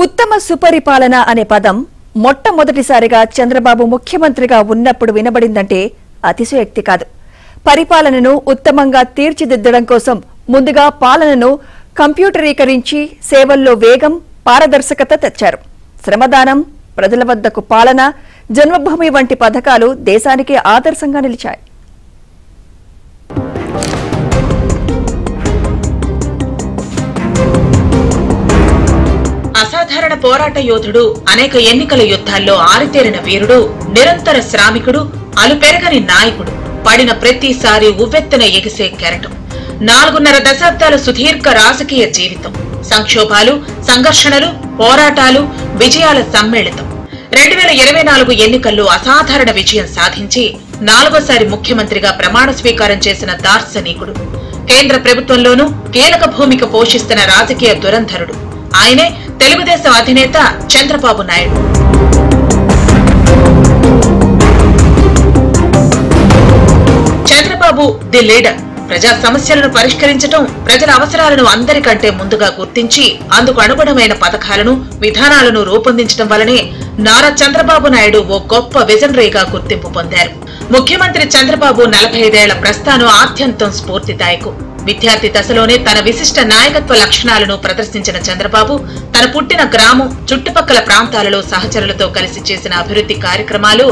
ఉత్తమ సుపరిపాలన అనే పదం మొట్టమొదటిసారిగా చంద్రబాబు ముఖ్యమంత్రిగా ఉన్నప్పుడు వినబడిందంటే అతిశయోక్తి కాదు. పరిపాలనను ఉత్తమంగా తీర్చిదిద్దడం కోసం ముందుగా పాలనను కంప్యూటరీకరించి సేవల్లో వేగం, పారదర్శకత తెచ్చారు. శ్రమదానం, ప్రజల వద్దకు పాలన, జన్మభూమి వంటి పథకాలు దేశానికి ఆదర్శంగా నిలిచాయి. అసాధారణ పోరాట యోధుడు, అనేక ఎన్నికల యుద్ధాల్లో ఆరితేరిన వీరుడు, నిరంతర శ్రామికుడు, అలుపెరగని నాయకుడు, పడిన ప్రతిసారి ఉవ్వెత్తున ఎగిసే కెరటం. 4.5 దశాబ్దాల సుదీర్ఘ రాజకీయ జీవితం, సంక్షోభాలు, సంఘర్షణలు, పోరాటాలు, విజయాల సమ్మిళితం. 2024 ఎన్నికల్లో అసాధారణ విజయం సాధించి 4వసారి ముఖ్యమంత్రిగా ప్రమాణ స్వీకారం చేసిన దార్శనికుడు, కేంద్ర ప్రభుత్వంలోనూ కీలక భూమిక పోషిస్తున్న రాజకీయ దురంధరుడు. ఆయనే తెలుగుదేశం అధినేత చంద్రబాబు నాయుడు. Chandrababu the leader. ప్రజా సమస్యలను పరిష్కరించడం, ప్రజల అవసరాలను అందరికంటే ముందుగా గుర్తించి అందుకు అనుగుణమైన పథకాలను, విధానాలను రూపొందించడం వల్లనే నారా చంద్రబాబు నాయుడు ఓ గొప్ప విజనరీగా గుర్తింపు పొందారు. ముఖ్యమంత్రి చంద్రబాబు 45 ఏళ్ల ప్రస్థానం ఆద్యంతం స్ఫూర్తిదాయకం. విద్యార్థి దశలోనే తన విశిష్ట నాయకత్వ లక్షణాలను ప్రదర్శించిన చంద్రబాబు తన పుట్టిన గ్రామం, చుట్టుపక్కల ప్రాంతాలలో సహచరులతో కలిసి చేసిన అభివృద్ధి కార్యక్రమాలు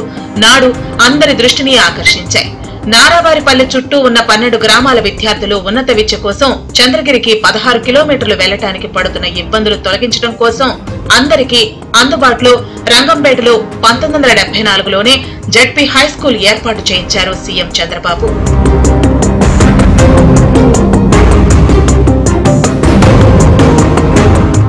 నాడు అందరి దృష్టిని ఆకర్షించాయి. నారావారిపల్లె చుట్టూ ఉన్న 12 గ్రామాల విద్యార్థులు ఉన్నత విద్య కోసం చంద్రగిరికి 16 కిలోమీటర్లు వెళ్లటానికి పడుతున్న ఇబ్బందులు తొలగించడం కోసం అందరికీ అందుబాటులో రంగంపేటలో 1974లోనే జెడ్పీ హైస్కూల్ ఏర్పాటు చేయించారు సీఎం చంద్రబాబు.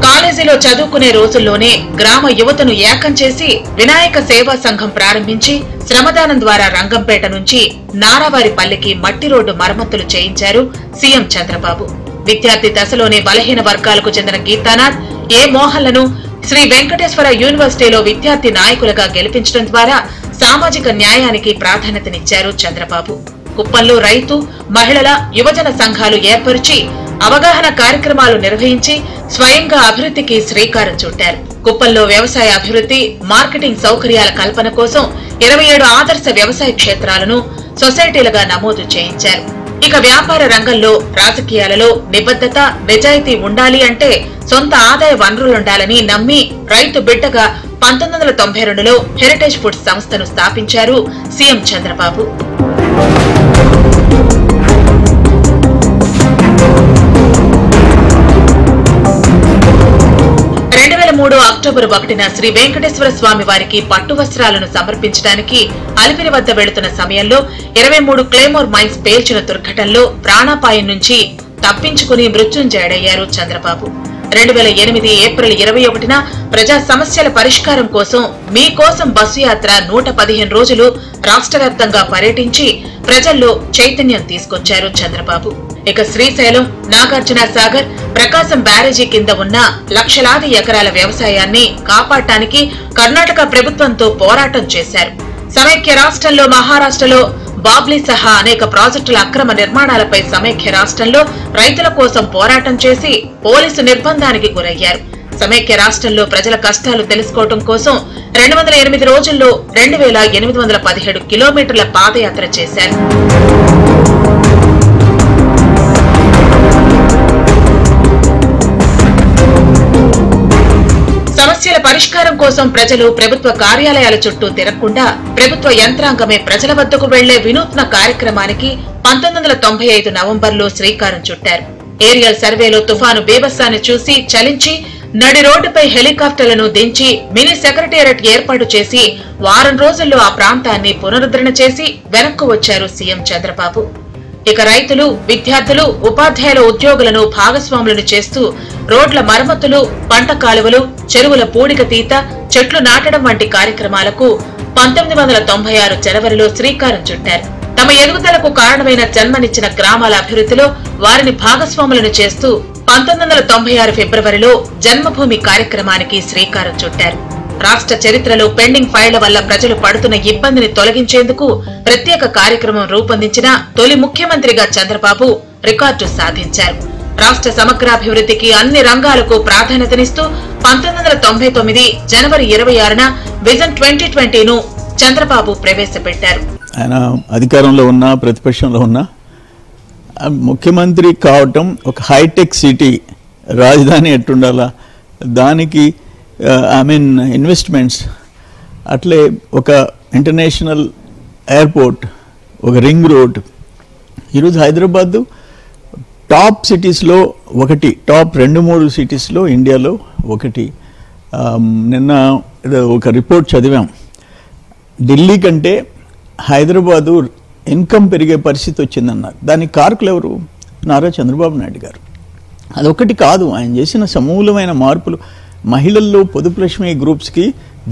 కాలేజీలో చదువుకునే రోజుల్లోనే గ్రామ యువతను ఏకం చేసి వినాయక సేవా సంఘం ప్రారంభించి శ్రమదానం ద్వారా రంగంపేట నుంచి నారావారిపల్లికి మట్టి రోడ్డు మరమ్మతులు చేయించారు సీఎం చంద్రబాబు. విద్యార్థి దశలోనే బలహీన వర్గాలకు చెందిన గీతానాథ్, ఏ మోహన్లను శ్రీ వెంకటేశ్వర యూనివర్సిటీలో విద్యార్థి నాయకులుగా గెలిపించడం ద్వారా సామాజిక న్యాయానికి ప్రాధాన్యతనిచ్చారు చంద్రబాబు. కుప్పంలో రైతు, మహిళల, యువజన సంఘాలు ఏర్పరిచి అవగాహన కార్యక్రమాలు నిర్వహించి స్వయంగా అభివృద్ధికి శ్రీకారం చుట్టారు. కుప్పంలో వ్యవసాయ అభివృద్ధి, మార్కెటింగ్ సౌకర్యాల కల్పన కోసం 27 ఆదర్శ వ్యవసాయ క్షేత్రాలను సొసైటీలుగా నమోదు చేయించారు. ఇక వ్యాపార రంగంలో, రాజకీయాలలో నిబద్ధత, నిజాయితీ ఉండాలి అంటే సొంత ఆదాయ వనరులుండాలని నమ్మి రైతు బిడ్డగా 1992లో హెరిటేజ్ ఫుడ్స్ సంస్థను స్థాపించారు సీఎం చంద్రబాబు. 2003 అక్టోబర్ 1న శ్రీ వెంకటేశ్వర స్వామి వారికి పట్టు వస్త్రాలను సమర్పించడానికి అలిపిరి వద్ద వెళుతున్న సమయంలో 23 క్లేమోర్ మైన్స్ పేల్చిన దుర్ఘటనలో ప్రాణాపాయం నుంచి తప్పించుకుని మృత్యుంజయుడయ్యారు చంద్రబాబు. 2008 ఏప్రిల్ 21న ప్రజా సమస్యల పరిష్కారం కోసం మీకోసం బస్సు యాత్ర 115 రోజులు రాష్ట్ర వ్యాప్తంగా పర్యటించి ప్రజల్లో చైతన్యం తీసుకొచ్చారు చంద్రబాబు. ఇక శ్రీశైలం, నాగార్జున సాగర్, ప్రకాశం బ్యారేజీ కింద ఉన్న లక్షలాది ఎకరాల వ్యవసాయాన్ని కాపాడటానికి కర్ణాటక ప్రభుత్వంతో పోరాటం చేశారు. సమైక్య రాష్ట్రంలో మహారాష్ట్రలో బాబ్లీ సహా అనేక ప్రాజెక్టుల అక్రమ నిర్మాణాలపై సమైక్య రాష్ట్రంలో రైతుల కోసం పోరాటం చేసి పోలీసు నిర్బంధానికి గురయ్యారు. సమైక్య రాష్ట్రంలో ప్రజల కష్టాలు తెలుసుకోవడం కోసం 208 రోజుల్లో 2817 కిలోమీటర్ల పాదయాత్ర చేశారు. సమస్యల పరిష్కారం కోసం ప్రజలు ప్రభుత్వ కార్యాలయాల చుట్టూ తిరగకుండా ప్రభుత్వ యంత్రాంగమే ప్రజల వద్దకు వెళ్లే వినూత్న కార్యక్రమానికి 1995 నవంబర్లో శ్రీకారం చుట్టారు. ఏరియల్ సర్వేలో తుఫాను బీభత్సాన్ని చూసి చలించి నడి రోడ్డుపై హెలికాప్టర్లను దించి మినీ సెక్రటేరియట్ ఏర్పాటు చేసి వారం రోజుల్లో ఆ ప్రాంతాన్ని పునరుద్ధరణ చేసి వెనక్కు వచ్చారు సీఎం చంద్రబాబు. ఇక రైతులు, విద్యార్థులు, ఉపాధ్యాయుల ఉద్యోగులను భాగస్వాములను చేస్తూ రోడ్ల మరమ్మతులు, పంట కాలువలు, చెరువుల పూడిక తీత, చెట్లు నాటడం వంటి కార్యక్రమాలకు 1996 జనవరిలో శ్రీకారం చుట్టారు. తమ ఎదుగుదలకు కారణమైన జన్మనిచ్చిన గ్రామాల అభివృద్ధిలో వారిని భాగస్వాములను చేస్తూ 1996 ఫిబ్రవరిలో జన్మభూమి కార్యక్రమానికి శ్రీకారం చుట్టారు. రాష్ట్ర చరిత్రలో పెండింగ్ ఫైళ్ల వల్ల ప్రజలు పడుతున్న ఇబ్బందిని తొలగించేందుకు ప్రత్యేక కార్యక్రమం రూపొందించిన తొలి ముఖ్యమంత్రిగా చంద్రబాబు రికార్డు సాధించారు. రాష్ట్ర సమగ్రాభివృద్ధికి అన్ని రంగాలకు ప్రాధాన్యతనిస్తూ 1999 జనవరి 26న విజన్ 2020ను చంద్రబాబు ప్రవేశపెట్టారు. ఆయన అధికారంలో ఉన్నా ప్రతిపక్షంలో ఉన్నా ముఖ్యమంత్రి కావటం ఒక హైటెక్ సిటీ రాజధాని ఎట్టుండాలా, దానికి ఇన్వెస్ట్మెంట్స్, అట్లే ఒక ఇంటర్నేషనల్ ఎయిర్పోర్ట్, ఒక రింగ్ రోడ్. ఈరోజు హైదరాబాద్ టాప్ సిటీస్లో ఒకటి, టాప్ 2-3 సిటీస్లో ఇండియాలో ఒకటి. నిన్న ఒక రిపోర్ట్ చదివాం, ఢిల్లీ కంటే హైదరాబాదు ఇన్కమ్ పెరిగే పరిస్థితి వచ్చిందన్నారు. దానికి కారకులు ఎవరు? నారా చంద్రబాబు నాయుడు గారు. అదొకటి కాదు, ఆయన చేసిన సమూలమైన మార్పులు. మహిళల్లో పొదుపు లక్ష్మి గ్రూప్స్కి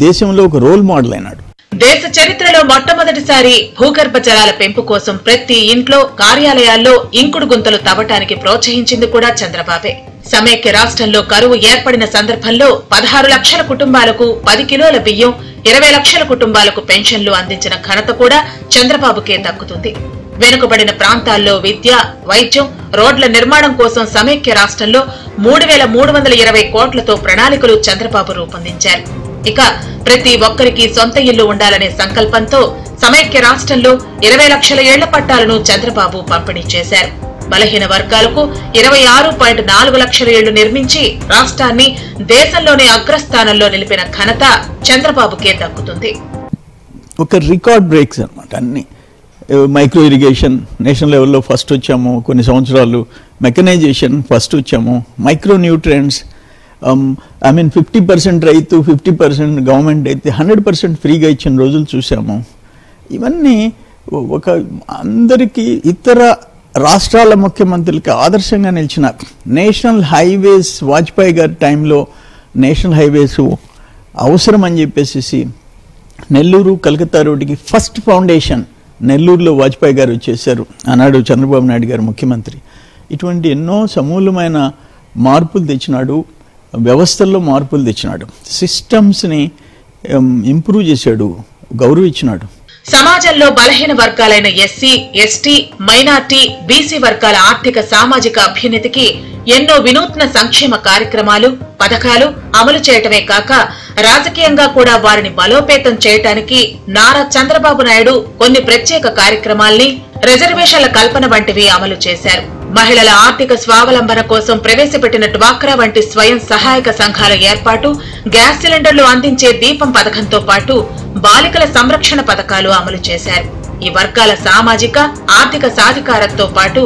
దేశంలో ఒక రోల్ మోడల్ అయినాడు. దేశ చరిత్రలో మొట్టమొదటిసారి భూగర్భ జలాల పెంపు కోసం ప్రతి ఇంట్లో, కార్యాలయాల్లో ఇంకుడు గుంతలు తవ్వటానికి ప్రోత్సహించింది కూడా చంద్రబాబే. సమైక్య రాష్ట్రంలో కరువు ఏర్పడిన సందర్భంలో 16 లక్షల కుటుంబాలకు 10 కిలోల బియ్యం, 20 లక్షల కుటుంబాలకు పెన్షన్లు అందించిన ఘనత కూడా చంద్రబాబుకే దక్కుతుంది. వెనుకబడిన ప్రాంతాల్లో విద్య, వైద్యం, రోడ్ల నిర్మాణం కోసం సమైక్య రాష్ట్రంలో 3,320 కోట్లతో ప్రణాళికలు చంద్రబాబు రూపొందించారు. ఇక ప్రతి ఒక్కరికి సొంత ఇల్లు ఉండాలనే సంకల్పంతో సమైక్య రాష్ట్రంలో 20 లక్షల ఇళ్ల పట్టాలను చంద్రబాబు పంపిణీ చేశారు. బలహీన వర్గాలకు 26.4 లక్షల ఇళ్లు నిర్మించి రాష్ట్రాన్ని దేశంలోనే అగ్రస్థానంలో నిలిపిన ఘనత చంద్రబాబుకే దక్కుతుంది. ఒక రికార్డ్ బ్రేక్స్ అన్నమాట అన్ని. మైక్రో ఇరిగేషన్ నేషనల్ లెవెల్లో ఫస్ట్ వచ్చాము, కొన్ని సంవత్సరాలు మెకనైజేషన్ ఫస్ట్ వచ్చాము, మైక్రో న్యూట్రియంట్స్ 50% రైతు, 50% గవర్నమెంట్ అయితే 100% ఫ్రీగా ఇచ్చిన రోజులు చూసాము. ఇవన్నీ ఒక అందరికీ ఇతర రాష్ట్రాల ముఖ్యమంత్రులకి ఆదర్శంగా నిలిచిన నేషనల్ హైవేస్. వాజ్పేయి గారి టైంలో నేషనల్ హైవేస్ అవసరం అని చెప్పేసి నెల్లూరు కలకత్తా రోడ్డుకి ఫస్ట్ ఫౌండేషన్ నెల్లూరులో వాజ్పేయి గారు చేశారు, ఆనాడు చంద్రబాబు నాయుడు గారు ముఖ్యమంత్రి. ఇటువంటి ఎన్నో సమూలమైన మార్పులు తెచ్చినాడు, వ్యవస్థల్లో మార్పులు తెచ్చినాడు, సిస్టమ్స్ని ఇంప్రూవ్ చేశాడు, గౌరవించినాడు. సమాజంలో బలహీన వర్గాలైన ఎస్సీ, ఎస్టీ, మైనార్టీ, బీసీ వర్గాల ఆర్థిక సామాజిక అభ్యున్నతికి ఎన్నో వినూత్న సంక్షేమ కార్యక్రమాలు, పథకాలు అమలు చేయటమే కాక రాజకీయంగా కూడా వారిని బలోపేతం చేయటానికి నారా చంద్రబాబు నాయుడు కొన్ని ప్రత్యేక కార్యక్రమాల్ని, రిజర్వేషన్ల కల్పన వంటివి అమలు చేశారు. మహిళల ఆర్థిక స్వావలంబన కోసం ప్రవేశపెట్టిన డ్వాక్రా వంటి స్వయం సహాయక సంఘాల ఏర్పాటు, గ్యాస్ సిలిండర్లు అందించే దీపం పథకంతో పాటు బాలికల సంరక్షణ పథకాలు అమలు చేశారు. ఈ వర్గాల సామాజిక, ఆర్థిక సాధికారతతో పాటు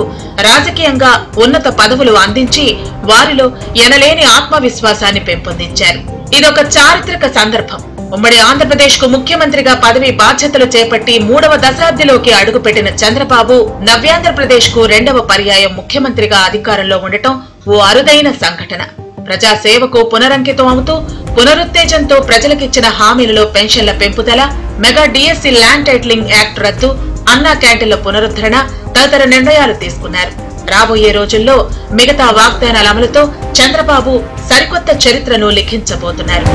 రాజకీయంగా ఉన్నత పదవులు అందించి వారిలో ఎనలేని ఆత్మవిశ్వాసాన్ని పెంపొందించారు. ఇదొక చారిత్రక సందర్భం. ఉమ్మడి ఆంధ్రప్రదేశ్ కు ముఖ్యమంత్రిగా పదవి బాధ్యతలు చేపట్టి 3వ దశాబ్దిలోకి అడుగుపెట్టిన చంద్రబాబు నవ్యాంధ్రప్రదేశ్ కు 2వ పర్యాయం ముఖ్యమంత్రిగా అధికారంలో ఉండటం ఓ అరుదైన సంఘటన. ప్రజాసేవకు పునరంకితం అవుతూ పునరుత్తేజంతో ప్రజలకిచ్చిన హామీలలో పెన్షన్ల పెంపుదల, mega DSC land titling act రద్దు, అన్నా క్యాంటీన్ల పునరుద్ధరణ తదితర నిర్ణయాలు తీసుకున్నారు. రాబోయే రోజుల్లో మిగతా వాగ్దానాల అమలుతో చంద్రబాబు సరికొత్త చరిత్రను లిఖించబోతున్నారు.